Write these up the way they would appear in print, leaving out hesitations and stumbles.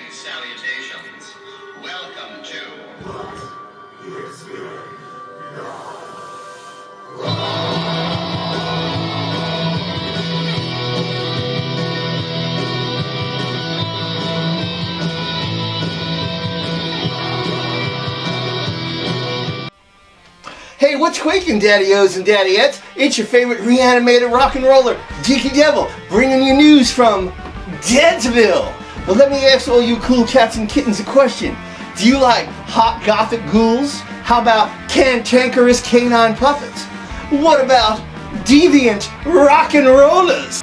and salutations. Welcome to What is Hey, what's quaking, Daddy-O's and Daddy-Ettes? It's your favorite reanimated rock and roller, Dicky Devil, bringing you news from Deadsville. Well, let me ask all you cool cats and kittens a question. Do you like hot gothic ghouls? How about cantankerous canine puppets? What about deviant rock and rollers?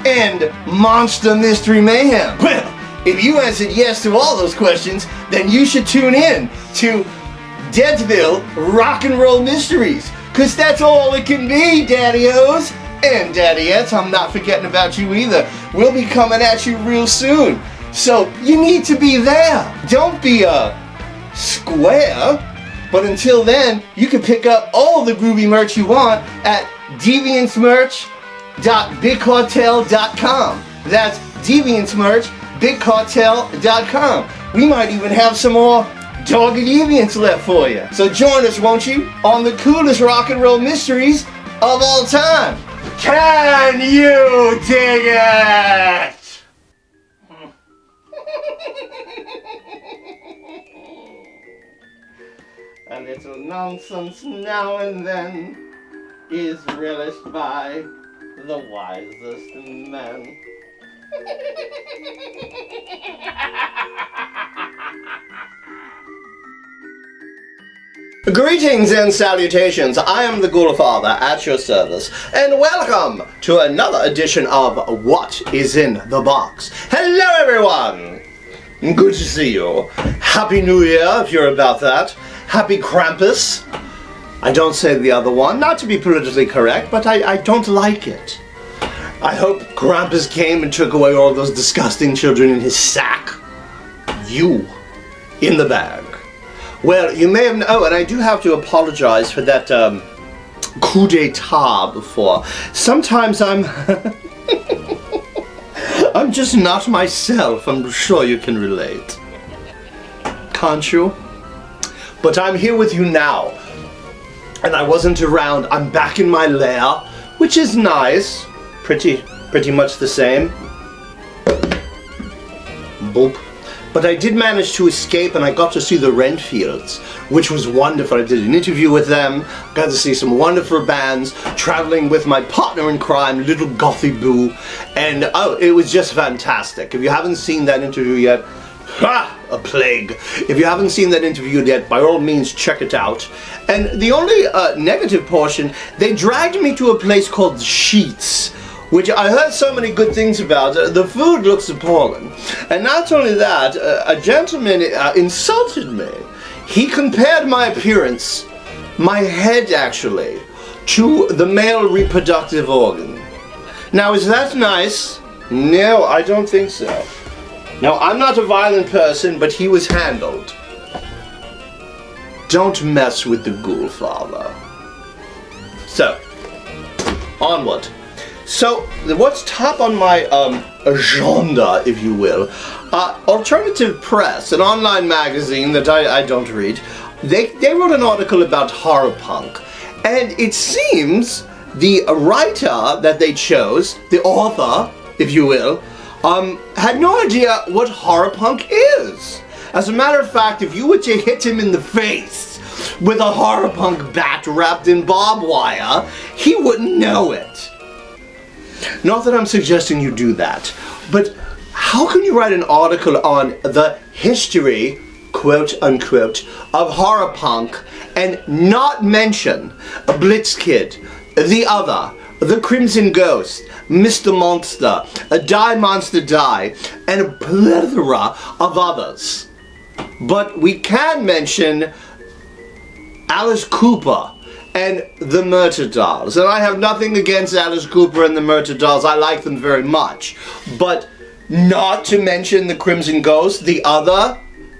And monster mystery mayhem? Well, if you answered yes to all those questions, then you should tune in to Deadsville Rock and Roll Mysteries, cause that's all it can be, Daddy-O's and Daddy-Ettes. I'm not forgetting about you either. We'll be coming at you real soon, so you need to be there. Don't be a square, but until then, you can pick up all the groovy merch you want at deviancemerch.bigcartel.com. That's deviancemerch.bigcartel.com. We might even have some more Dog and Deviants left for you. So join us, won't you, on the coolest rock and roll mysteries of all time. Can you dig it? A little nonsense now and then is relished by the wisest men. Greetings and salutations, I am the Ghoulfather at your service, and welcome to another edition of What is in the Box. Hello everyone! Good to see you. Happy New Year, if you're about that. Happy Krampus. I don't say the other one, not to be politically correct, but I don't like it. I hope Krampus came and took away all those disgusting children in his sack. You, in the bag. Well, you may have... Oh, and I do have to apologize for that coup d'etat before. Sometimes I'm... I'm just not myself. I'm sure you can relate. Can't you? But I'm here with you now. And I wasn't around. I'm back in my lair, which is nice. Pretty much the same. Boop. But I did manage to escape, and I got to see the Renfields, which was wonderful. I did an interview with them, got to see some wonderful bands, traveling with my partner in crime, Little Gothy Boo, and oh, it was just fantastic. If you haven't seen that interview yet, a plague. If you haven't seen that interview yet, by all means, check it out. And the only negative portion, they dragged me to a place called The Sheets, which I heard so many good things about. The food looks appalling. And not only that, a gentleman insulted me. He compared my appearance, my head actually, to the male reproductive organ. Now, is that nice? No, I don't think so. Now, I'm not a violent person, but he was handled. Don't mess with the Ghoulfather. So, onward. So, what's top on my agenda, if you will, Alternative Press, an online magazine that I don't read, they wrote an article about horror punk, and it seems the writer that they chose, the author, if you will, had no idea what horror punk is. As a matter of fact, if you were to hit him in the face with a horror punk bat wrapped in barbed wire, he wouldn't know it. Not that I'm suggesting you do that, but how can you write an article on the history, quote unquote, of horror punk and not mention a Blitz Kid, The Other, The Crimson Ghost, Mr. Monster, a Die Monster Die, and a plethora of others? But we can mention Alice Cooper and the Murder Dolls. And I have nothing against Alice Cooper and the Murder Dolls. I like them very much. But not to mention the Crimson Ghost, The Other,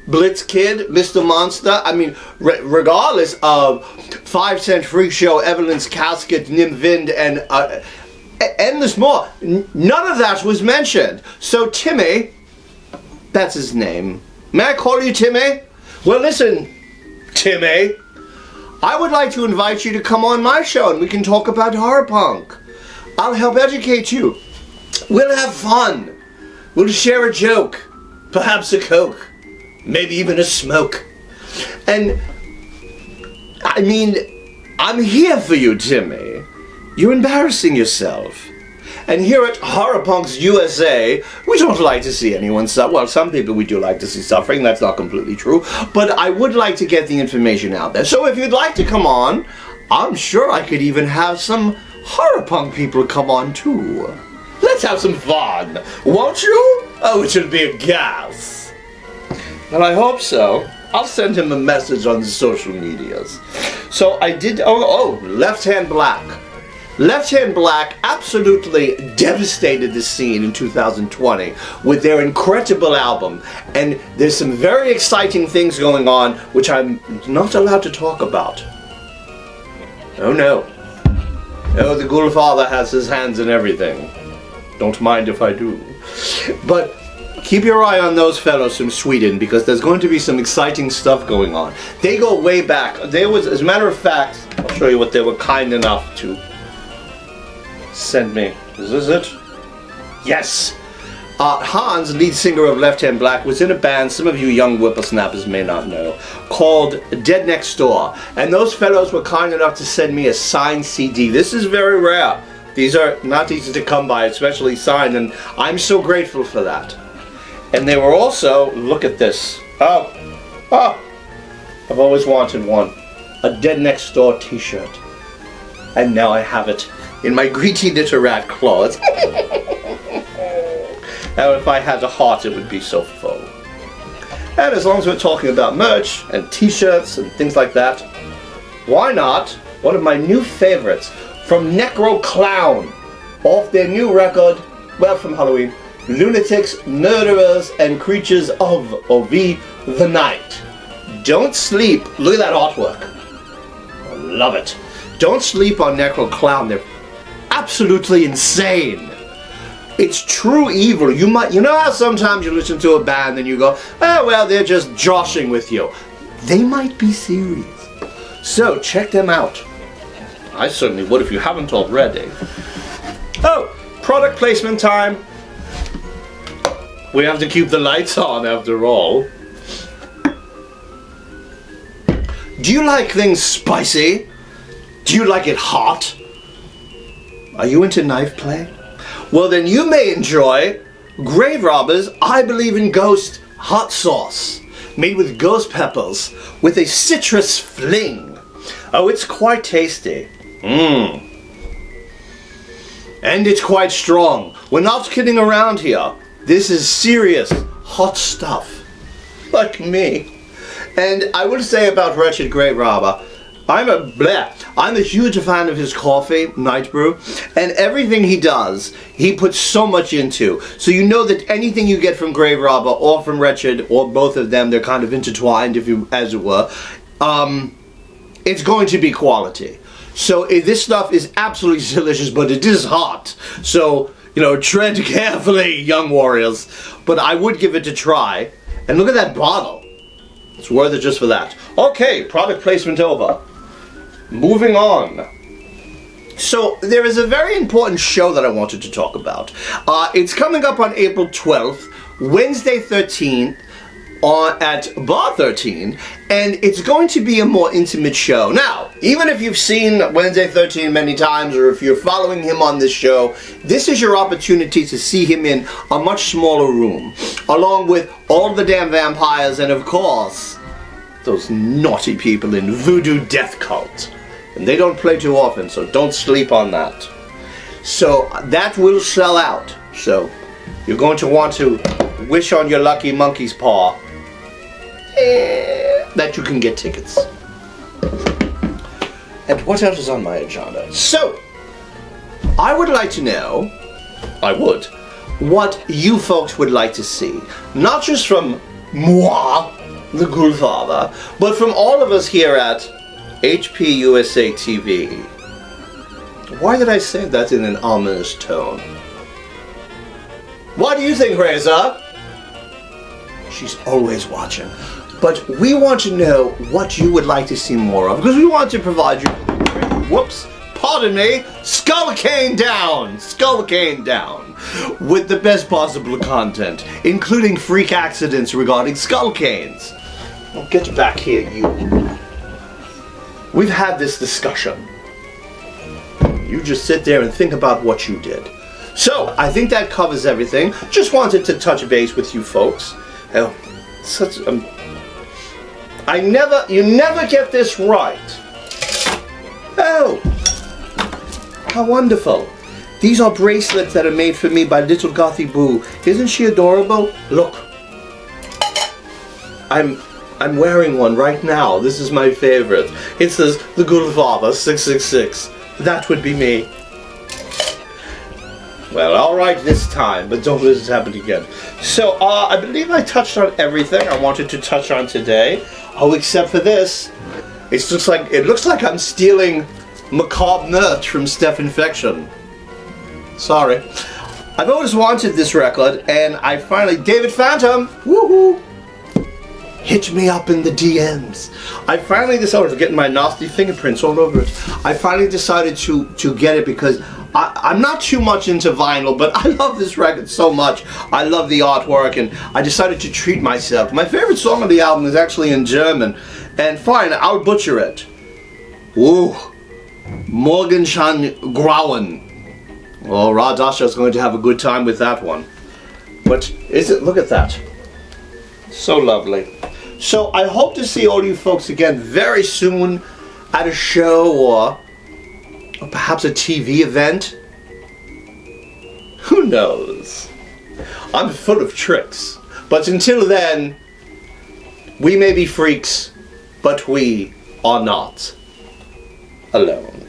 Blitz Kid, Mr. Monster. I mean, regardless of 5 Cent Freak Show, Evelyn's Casket, Nim Vind, and endless more. None of that was mentioned. So, Timmy, That's his name. May I call you Timmy? Well, listen, Timmy. I would like to invite you to come on my show and we can talk about horror punk. I'll help educate you. We'll have fun. We'll share a joke. Perhaps a Coke. Maybe even a smoke. And, I mean, I'm here for you, Timmy. You're embarrassing yourself. And here at Horror Punks USA, we don't like to see anyone suffer. Well, some people we do like to see suffering. That's not completely true. But I would like to get the information out there. So if you'd like to come on, I'm sure I could even have some horror punk people come on too. Let's have some fun, won't you? Oh, it should be a gas. Well, I hope so. I'll send him a message on the social medias. So I did, Left Hand Black. Left Hand Black absolutely devastated the scene in 2020 with their incredible album. And there's some very exciting things going on which I'm not allowed to talk about. Oh no. Oh, the Ghoulfather has his hands in everything. Don't mind if I do. But keep your eye on those fellows from Sweden because there's going to be some exciting stuff going on. They go way back. There was, as a matter of fact, I'll show you what they were kind enough to send me. Is this it? Yes! Hans, lead singer of Left Hand Black, was in a band some of you young whippersnappers may not know, called Dead Next Door. And those fellows were kind enough to send me a signed CD. This is very rare. These are not easy to come by, especially signed, and I'm so grateful for that. And they were also, look at this. I've always wanted one. A Dead Next Door t-shirt. And now I have it in my greedy little rat claws. Now if I had a heart it would be so full. And as long as we're talking about merch and t-shirts and things like that, why not one of my new favorites from Necro Clown, off their new record, well, from Halloween, Lunatics, Murderers, and Creatures of the Night. Don't sleep. Look at that artwork. I love it. Don't sleep on Necro Clown. They're absolutely insane. It's true evil. You know how sometimes you listen to a band and you go, oh well, they're just joshing with you. They might be serious. So check them out. I certainly would if you haven't already. Oh, product placement time. We have to keep the lights on after all. Do you like things spicy? Do you like it hot? Are you into knife play? Well then you may enjoy Grave Robbers I Believe in Ghost hot sauce, made with ghost peppers with a citrus fling. Oh, it's quite tasty. And it's quite strong. We're not kidding around here. This is serious hot stuff. Like me. And I will say about Wretched Grave Robber, I'm a huge fan of his coffee, Night Brew, and everything he does, he puts so much into. So you know that anything you get from Grave Robber or from Wretched, or both of them, they're kind of intertwined, as it were, it's going to be quality. So this stuff is absolutely delicious, but it is hot. So, tread carefully, young warriors. But I would give it a try. And look at that bottle. It's worth it just for that. Okay, product placement over. Moving on. So, there is a very important show that I wanted to talk about. It's coming up on April 12th, Wednesday 13th, at Bar 13, and it's going to be a more intimate show. Now, even if you've seen Wednesday 13 many times, or if you're following him on this show, this is your opportunity to see him in a much smaller room, along with all the damn vampires, and of course, those naughty people in Voodoo Death Cult. And they don't play too often, so don't sleep on that. So, that will sell out. So, you're going to want to wish on your lucky monkey's paw that you can get tickets. And what else is on my agenda? So, I would like to know, what you folks would like to see. Not just from moi, the Ghoulfather, but from all of us here at HP USA TV. Why did I say that in an ominous tone? What do you think, Razor? She's always watching. But we want to know what you would like to see more of, because we want to provide you, whoops, pardon me, Skull Cane Down, with the best possible content, including freak accidents regarding skull canes. Well, get back here, you. We've had this discussion. You just sit there and think about what you did. So, I think that covers everything. Just wanted to touch base with you folks. Oh, such you never get this right. Oh, how wonderful. These are bracelets that are made for me by Little Gothy Boo. Isn't she adorable? Look. I'm wearing one right now. This is my favorite. It says the Ghoulfather 666. That would be me. Well, alright this time, but don't let it happen again. So, I believe I touched on everything I wanted to touch on today. Oh, except for this. It looks like I'm stealing macabre merch from Steph Infection. Sorry. I've always wanted this record, and I finally... David Phantom! Woohoo! Hit me up in the DMs. I finally decided to get my nasty fingerprints all over it. I finally decided to get it because I'm not too much into vinyl, but I love this record so much. I love the artwork, and I decided to treat myself. My favorite song on the album is actually in German, and fine, I'll butcher it. Ooh, Morgenschein Grauen. Well, Radasha is going to have a good time with that one. But is it? Look at that. So lovely. So I hope to see all you folks again very soon at a show or perhaps a TV event. Who knows? I'm full of tricks. But until then, we may be freaks, but we are not alone.